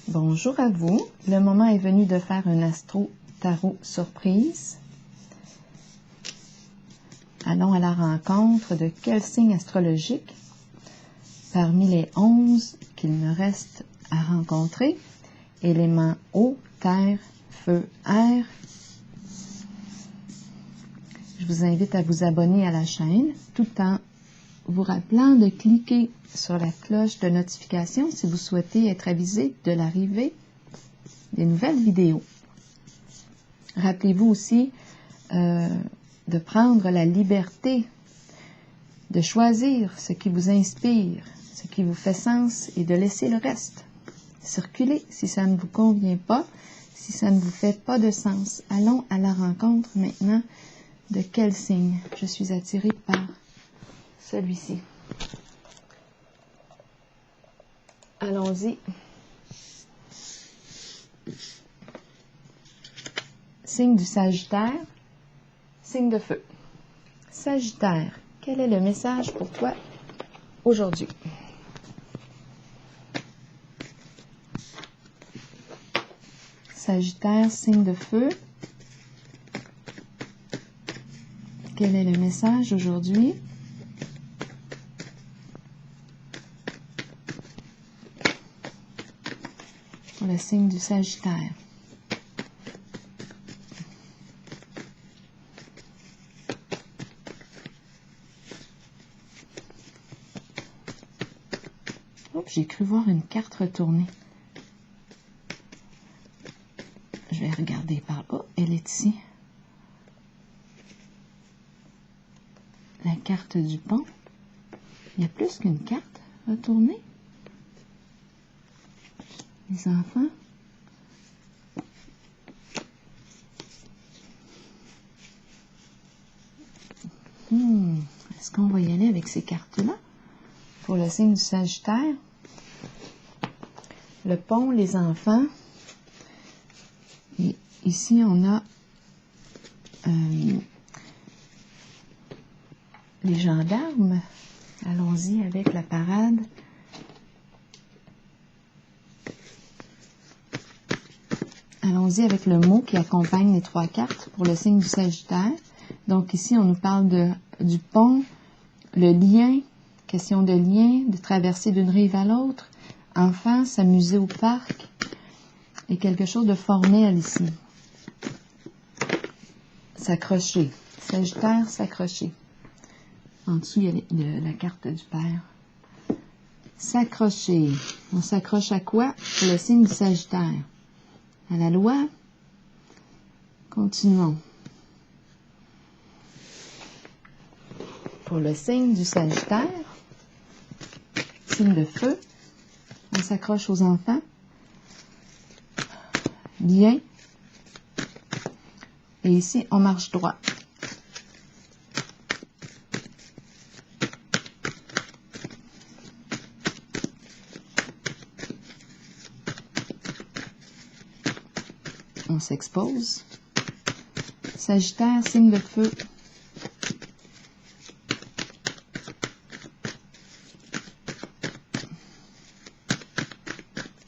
Bonjour à vous. Le moment est venu de faire un astro tarot surprise. Allons à la rencontre de quel signe astrologique parmi les 11 qu'il me reste à rencontrer. Éléments eau, terre, feu, air. Je vous invite à vous abonner à la chaîne tout en vous rappelant de cliquer sur la cloche de notification si vous souhaitez être avisé de l'arrivée des nouvelles vidéos. Rappelez-vous aussi de prendre la liberté de choisir ce qui vous inspire, ce qui vous fait sens et de laisser le reste circuler si ça ne vous convient pas, si ça ne vous fait pas de sens. Allons à la rencontre maintenant de quel signe je suis attirée par celui-ci. Allons-y. Signe du Sagittaire, signe de feu. Sagittaire, quel est le message pour toi aujourd'hui? Sagittaire, signe de feu. Quel est le message aujourd'hui? Pour le signe du Sagittaire. J'ai cru voir une carte retournée. Je vais regarder par là. Elle est ici. La carte du pont. Il y a plus qu'une carte retournée. Les enfants. Est-ce qu'on va y aller avec ces cartes-là? Pour le signe du Sagittaire. Le pont, les enfants. Et ici, on a les gendarmes. Allons-y avec la parade. Allons-y avec le mot qui accompagne les trois cartes pour le signe du Sagittaire. Donc ici, on nous parle du pont, le lien, question de lien, de traverser d'une rive à l'autre, enfants, s'amuser au parc, et quelque chose de formel ici. S'accrocher. Sagittaire, s'accrocher. En dessous, il y a la carte du Père. S'accrocher. On s'accroche à quoi? Pour le signe du Sagittaire. À la loi. Continuons. Pour le signe du Sagittaire, signe de feu, on s'accroche aux enfants. Lien. Et ici, on marche droit. On s'expose. Sagittaire, signe de feu.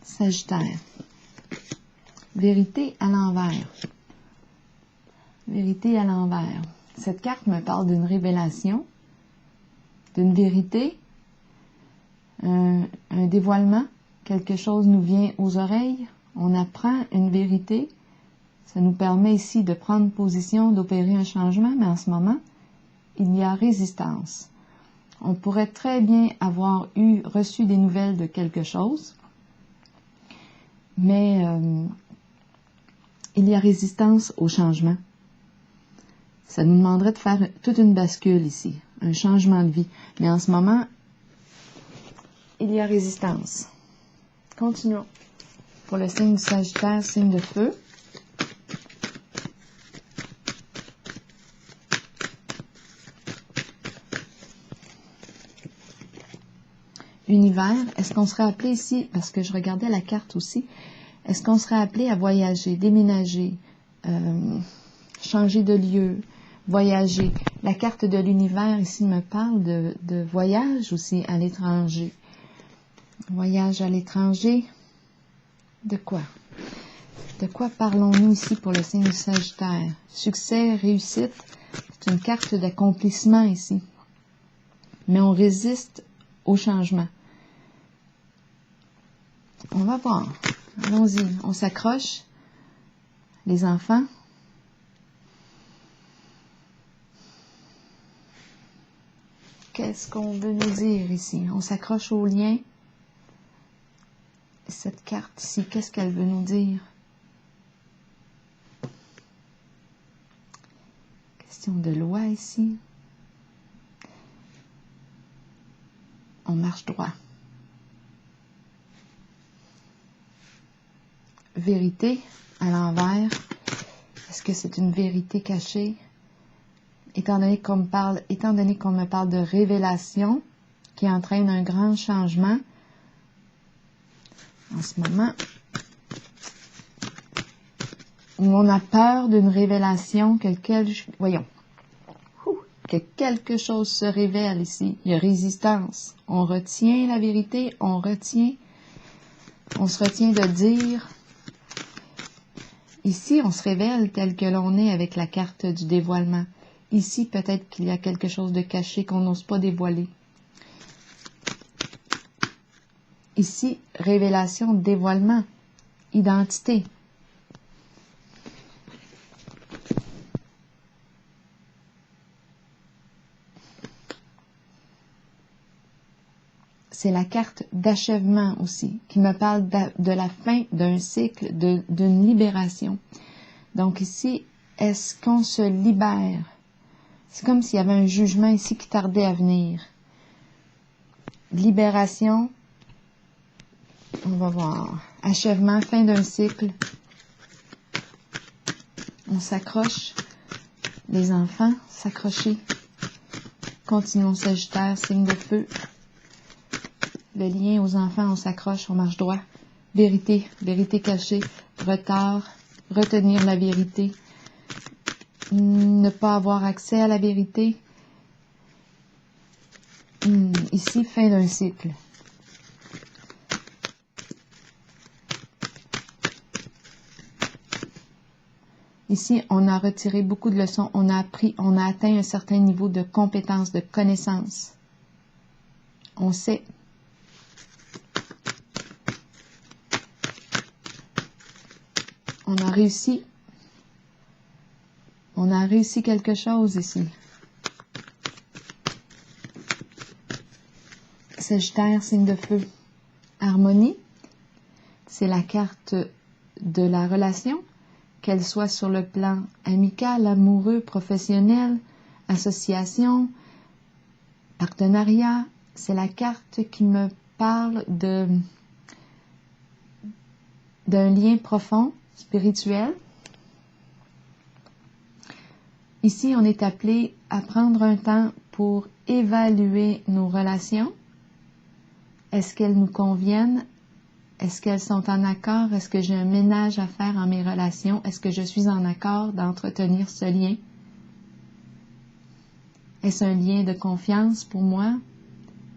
Sagittaire. Vérité à l'envers. Vérité à l'envers. Cette carte me parle d'une révélation, d'une vérité, un dévoilement. Quelque chose nous vient aux oreilles. On apprend une vérité. Ça nous permet ici de prendre position, d'opérer un changement, mais en ce moment, il y a résistance. On pourrait très bien avoir reçu des nouvelles de quelque chose, mais il y a résistance au changement. Ça nous demanderait de faire toute une bascule ici, un changement de vie. Mais en ce moment, il y a résistance. Continuons. Pour le signe du Sagittaire, signe de feu. Univers, est-ce qu'on serait appelé ici, parce que je regardais la carte aussi, est-ce qu'on serait appelé à voyager, déménager, changer de lieu, voyager? La carte de l'univers ici me parle de voyage aussi à l'étranger. Voyage à l'étranger. De quoi? De quoi parlons-nous ici pour le signe du Sagittaire? Succès, réussite, c'est une carte d'accomplissement ici. Mais on résiste au changement. On va voir. Allons-y. On s'accroche. Les enfants. Qu'est-ce qu'on veut nous dire ici? On s'accroche au lien. Cette carte ici, qu'est-ce qu'elle veut nous dire? Question de loi ici. On marche droit. Vérité à l'envers. Est-ce que c'est une vérité cachée? Étant donné qu'on me parle de révélation qui entraîne un grand changement, en ce moment, où on a peur d'une révélation, que quelque chose se révèle ici. Il y a résistance. On retient la vérité, on se retient de dire. Ici, on se révèle tel que l'on est avec la carte du dévoilement. Ici, peut-être qu'il y a quelque chose de caché qu'on n'ose pas dévoiler. Ici, révélation, dévoilement, identité. C'est la carte d'achèvement aussi, qui me parle de la fin d'un cycle, d'une libération. Donc ici, est-ce qu'on se libère? C'est comme s'il y avait un jugement ici qui tardait à venir. Libération, on va voir. Achèvement, fin d'un cycle. On s'accroche. Les enfants, s'accrocher. Continuons Sagittaire, signe de feu. Le lien aux enfants, on s'accroche, on marche droit. Vérité, vérité cachée. Retard, retenir la vérité. Ne pas avoir accès à la vérité. Ici, fin d'un cycle. Ici, on a retiré beaucoup de leçons, on a appris, on a atteint un certain niveau de compétence, de connaissance. On sait. On a réussi. On a réussi quelque chose ici. Sagittaire, signe de feu. Harmonie, c'est la carte de la relation, qu'elle soit sur le plan amical, amoureux, professionnel, association, partenariat. C'est la carte qui me parle d'un lien profond, spirituel. Ici, on est appelé à prendre un temps pour évaluer nos relations. Est-ce qu'elles nous conviennent? Est-ce qu'elles sont en accord? Est-ce que j'ai un ménage à faire en mes relations? Est-ce que je suis en accord d'entretenir ce lien? Est-ce un lien de confiance pour moi?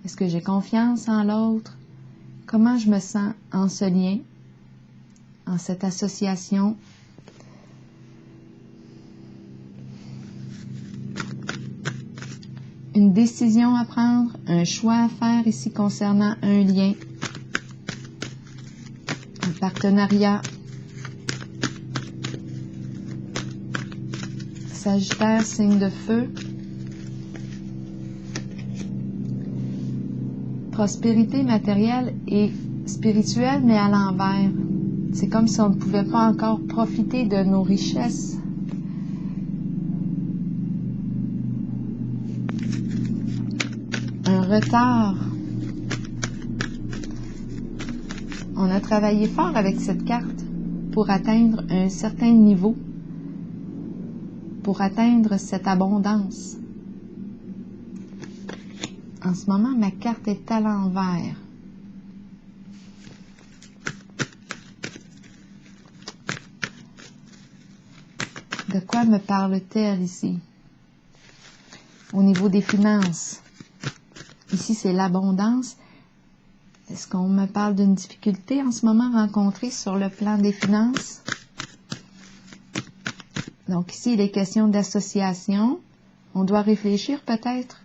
Est-ce que j'ai confiance en l'autre? Comment je me sens en ce lien, en cette association? Une décision à prendre, un choix à faire ici concernant un lien, un partenariat. Sagittaire, signe de feu. Prospérité matérielle et spirituelle, mais à l'envers. C'est comme si on ne pouvait pas encore profiter de nos richesses. Un retard. On a travaillé fort avec cette carte pour atteindre un certain niveau, pour atteindre cette abondance. En ce moment, ma carte est à l'envers. De quoi me parle-t-elle ici? Au niveau des finances. Ici, c'est l'abondance. Est-ce qu'on me parle d'une difficulté en ce moment rencontrée sur le plan des finances? Donc ici, il est question d'association. On doit réfléchir peut-être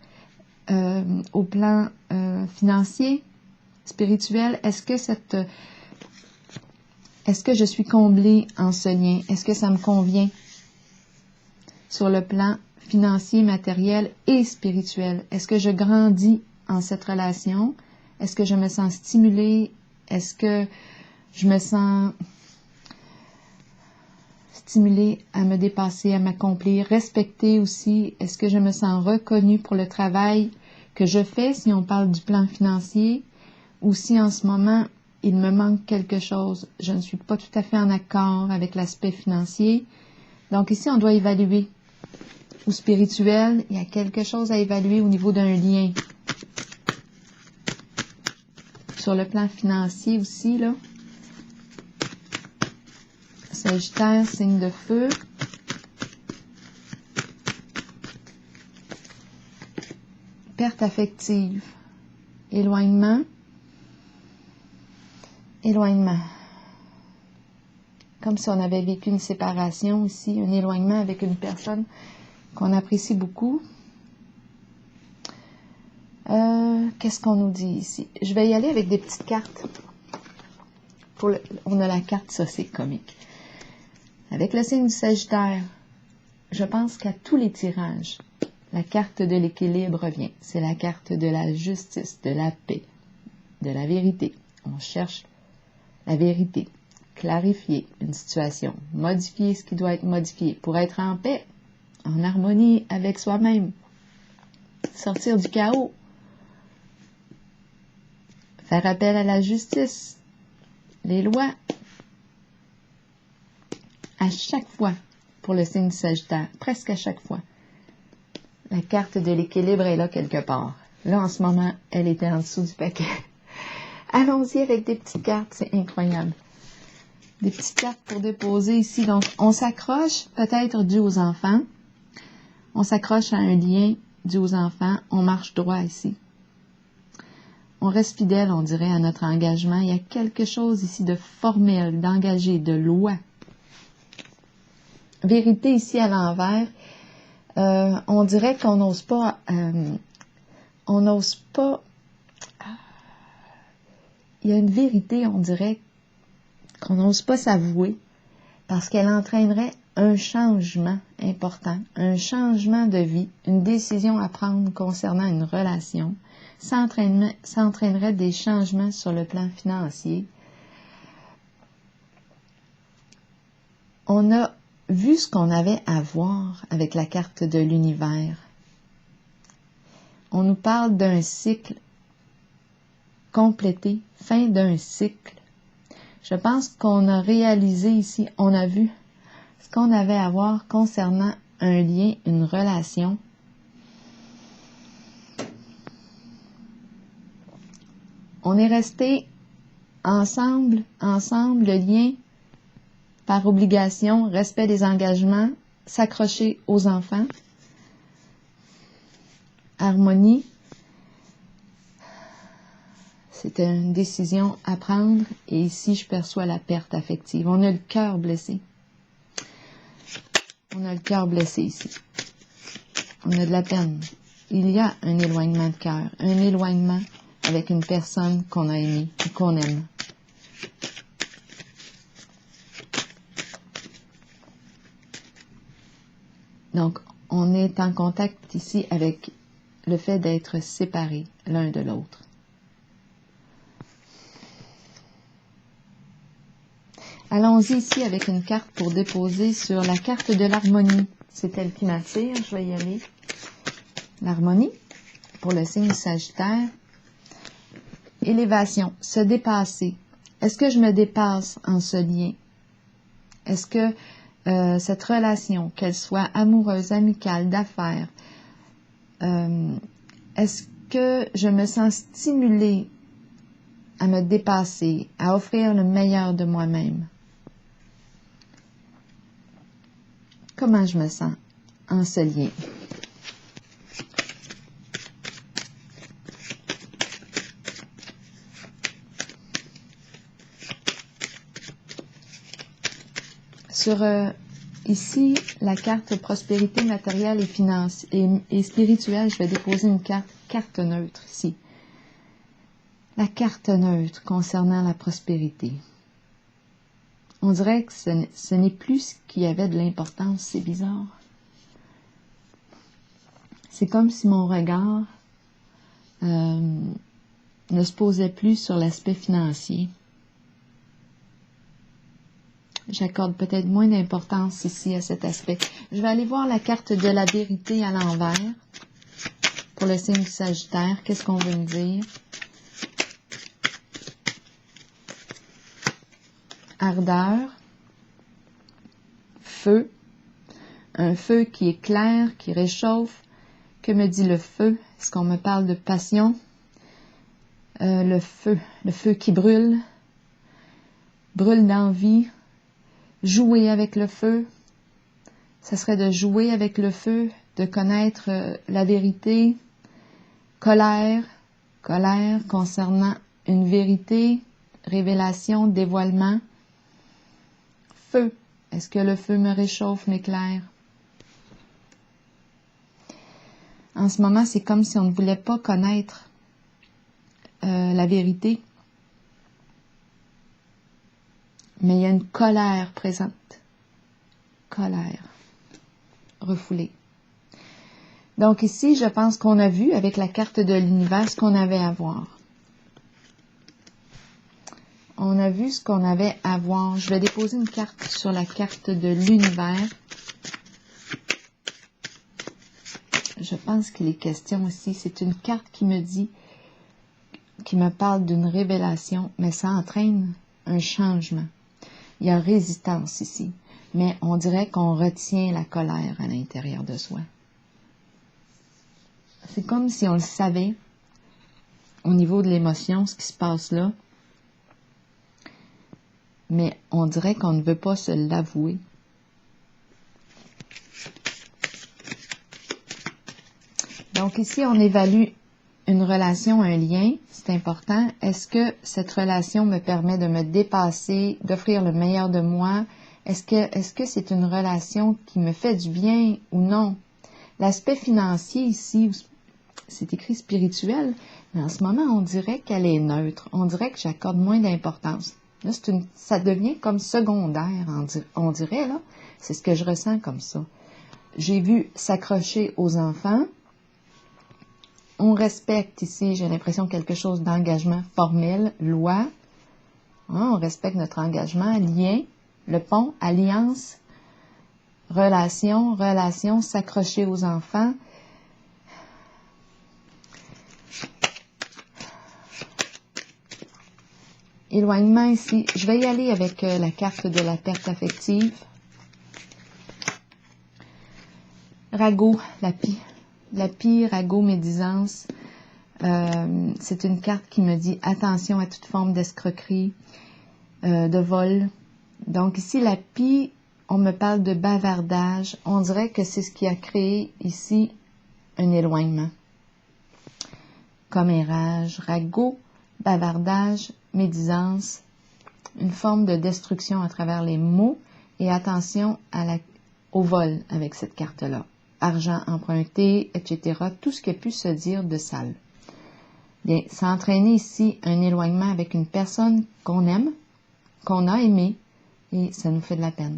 au plan financier, spirituel. Est-ce que je suis comblée en ce lien? Est-ce que ça me convient sur le plan financier, matériel et spirituel? Est-ce que je grandis en cette relation? Est-ce que je me sens stimulée? Est-ce que je me sens stimulée à me dépasser, à m'accomplir, respectée aussi? Est-ce que je me sens reconnue pour le travail que je fais, si on parle du plan financier, ou si en ce moment, il me manque quelque chose, je ne suis pas tout à fait en accord avec l'aspect financier. Donc ici, on doit évaluer. Ou spirituel, il y a quelque chose à évaluer au niveau d'un lien. Sur le plan financier aussi, là. Sagittaire, signe de feu. Perte affective. Éloignement. Éloignement. Comme si on avait vécu une séparation ici, un éloignement avec une personne qu'on apprécie beaucoup. Qu'est-ce qu'on nous dit ici? Je vais y aller avec des petites cartes. On a la carte, ça c'est comique. Avec le signe du Sagittaire, je pense qu'à tous les tirages, la carte de l'équilibre revient. C'est la carte de la justice, de la paix, de la vérité. On cherche la vérité, clarifier une situation, modifier ce qui doit être modifié pour être en paix, en harmonie avec soi-même, sortir du chaos, faire appel à la justice, les lois. À chaque fois, pour le signe du Sagittaire, presque à chaque fois, la carte de l'équilibre est là quelque part. Là, en ce moment, elle était en dessous du paquet. Allons-y avec des petites cartes, c'est incroyable. Des petites cartes pour déposer ici. Donc, on s'accroche, peut-être dû aux enfants. On s'accroche à un lien dû aux enfants. On marche droit ici. On reste fidèle, on dirait, à notre engagement. Il y a quelque chose ici de formel, d'engagé, de loi. Vérité ici à l'envers. On dirait qu'on n'ose pas... Il y a une vérité, on dirait, qu'on n'ose pas s'avouer parce qu'elle entraînerait un changement important, un changement de vie, une décision à prendre concernant une relation. Ça entraînerait des changements sur le plan financier. On a vu ce qu'on avait à voir avec la carte de l'univers. On nous parle d'un cycle complété, fin d'un cycle. Je pense qu'on a réalisé ici, on a vu ce qu'on avait à voir concernant un lien, une relation. On est resté ensemble, le lien par obligation, respect des engagements, s'accrocher aux enfants, harmonie. C'est une décision à prendre et ici, je perçois la perte affective. On a le cœur blessé. On a le cœur blessé ici. On a de la peine. Il y a un éloignement de cœur, un éloignement avec une personne qu'on a aimée ou qu'on aime. Donc, on est en contact ici avec le fait d'être séparés l'un de l'autre. Allons-y ici avec une carte pour déposer sur la carte de l'harmonie. C'est elle qui m'attire, je vais y aller. L'harmonie, pour le signe Sagittaire. Élévation, se dépasser. Est-ce que je me dépasse en ce lien? Est-ce que cette relation, qu'elle soit amoureuse, amicale, d'affaires, est-ce que je me sens stimulée à me dépasser, à offrir le meilleur de moi-même? Comment je me sens en ce lien? Sur ici, la carte prospérité matérielle et financière et spirituelle, je vais déposer une carte neutre ici. La carte neutre concernant la prospérité. On dirait que ce n'est plus ce qui avait de l'importance, c'est bizarre. C'est comme si mon regard ne se posait plus sur l'aspect financier. J'accorde peut-être moins d'importance ici à cet aspect. Je vais aller voir la carte de la vérité à l'envers pour le signe du Sagittaire. Qu'est-ce qu'on veut me dire? Ardeur, feu, un feu qui est clair, qui réchauffe. Que me dit le feu? Est-ce qu'on me parle de passion? Le feu qui brûle d'envie. Jouer avec le feu, ça serait de jouer avec le feu, de connaître la vérité. Colère concernant une vérité, révélation, dévoilement. Feu, est-ce que le feu me réchauffe, m'éclaire? En ce moment, c'est comme si on ne voulait pas connaître la vérité. Mais il y a une colère présente. Colère. Refoulée. Donc ici, je pense qu'on a vu avec la carte de l'univers ce qu'on avait à voir. On a vu ce qu'on avait à voir. Je vais déposer une carte sur la carte de l'univers. Je pense qu'il est question ici. C'est une carte qui me dit, qui me parle d'une révélation, mais ça entraîne un changement. Il y a résistance ici, mais on dirait qu'on retient la colère à l'intérieur de soi. C'est comme si on le savait au niveau de l'émotion, ce qui se passe là, mais on dirait qu'on ne veut pas se l'avouer. Donc ici, on évalue une relation, un lien, c'est important. Est-ce que cette relation me permet de me dépasser, d'offrir le meilleur de moi? Est-ce que c'est une relation qui me fait du bien ou non? L'aspect financier ici, c'est écrit spirituel, mais en ce moment, on dirait qu'elle est neutre. On dirait que j'accorde moins d'importance. Là, ça devient comme secondaire, on dirait, là. C'est ce que je ressens comme ça. J'ai vu s'accrocher aux enfants. On respecte ici, j'ai l'impression, quelque chose d'engagement formel, loi. On respecte notre engagement, lien, le pont, alliance, relation, s'accrocher aux enfants. Éloignement ici. Je vais y aller avec la carte de la perte affective. Ragot, la ragot, médisance. C'est une carte qui me dit attention à toute forme d'escroquerie, de vol. Donc ici, la pie, on me parle de bavardage. On dirait que c'est ce qui a créé ici un éloignement. Commérage, ragot, bavardage, médisance, une forme de destruction à travers les mots et attention au vol avec cette carte-là. Argent emprunté, etc. Tout ce qui a pu se dire de sale. Bien, ça a entraîné ici un éloignement avec une personne qu'on aime, qu'on a aimé, et ça nous fait de la peine.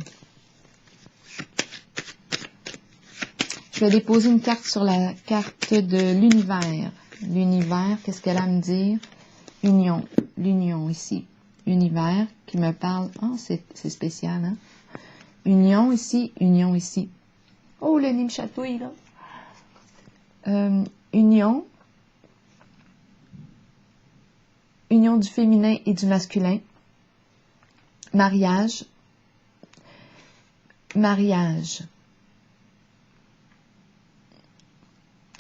Je vais déposer une carte sur la carte de l'univers. L'univers, qu'est-ce qu'elle a à me dire? Union, l'union ici. Univers qui me parle, oh, c'est spécial, hein? Union ici, union ici. Oh, le nez me chatouille, là. Union du féminin et du masculin. Mariage.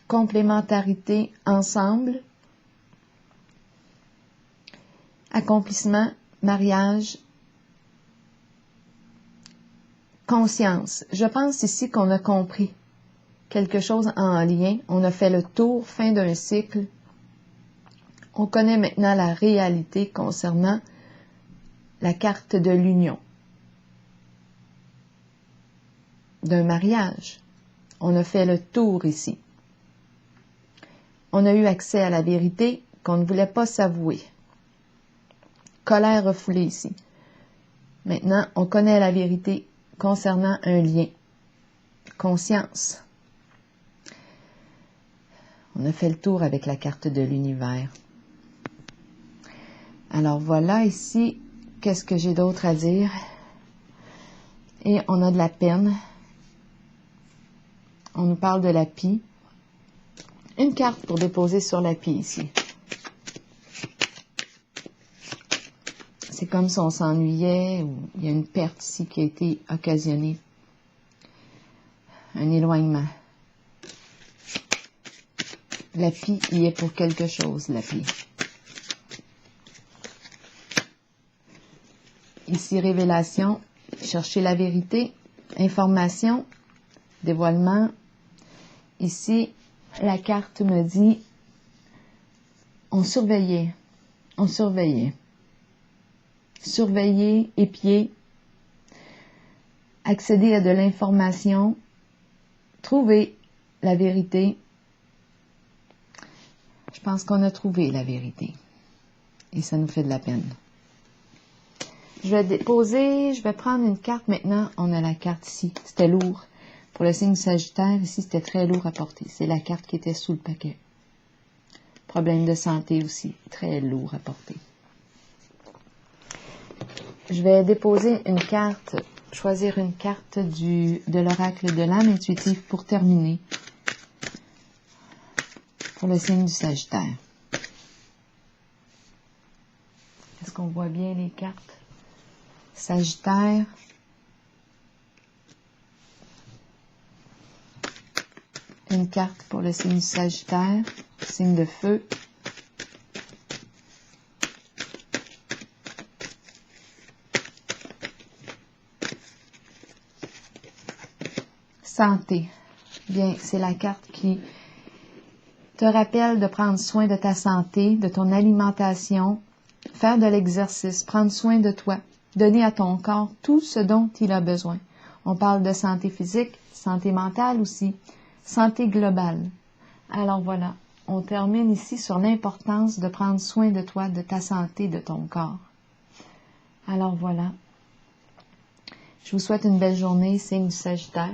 Complémentarité, ensemble. Accomplissement, mariage. Conscience. Je pense ici qu'on a compris quelque chose en lien. On a fait le tour, fin d'un cycle. On connaît maintenant la réalité concernant la carte de l'union. d'un mariage. On a fait le tour ici. On a eu accès à la vérité qu'on ne voulait pas s'avouer. Colère refoulée ici. Maintenant, on connaît la vérité concernant un lien. Conscience. On a fait le tour avec la carte de l'univers. Alors voilà ici, qu'est-ce que j'ai d'autre à dire? Et on a de la peine. On nous parle de la pie. Une carte pour déposer sur la pie ici. C'est comme si on s'ennuyait ou il y a une perte ici qui a été occasionnée. Un éloignement. La pie y est pour quelque chose, la pie. Ici, révélation, chercher la vérité, information, dévoilement. Ici, la carte me dit, on surveillait, on surveillait. Surveiller, épier, accéder à de l'information, trouver la vérité. Je pense qu'on a trouvé la vérité. Et ça nous fait de la peine. Je vais déposer, je vais prendre une carte maintenant. On a la carte ici. C'était lourd. Pour le signe Sagittaire, ici, c'était très lourd à porter. C'est la carte qui était sous le paquet. Problème de santé aussi. Très lourd à porter. Je vais déposer une carte, choisir une carte de l'oracle de l'âme intuitive pour terminer. Pour le signe du Sagittaire. Est-ce qu'on voit bien les cartes? Sagittaire. Une carte pour le signe du Sagittaire, signe de feu. Santé. Bien, c'est la carte qui te rappelle de prendre soin de ta santé, de ton alimentation, faire de l'exercice, prendre soin de toi, donner à ton corps tout ce dont il a besoin. On parle de santé physique, santé mentale aussi, santé globale. Alors voilà, on termine ici sur l'importance de prendre soin de toi, de ta santé, de ton corps. Alors voilà, je vous souhaite une belle journée, signe du Sagittaire.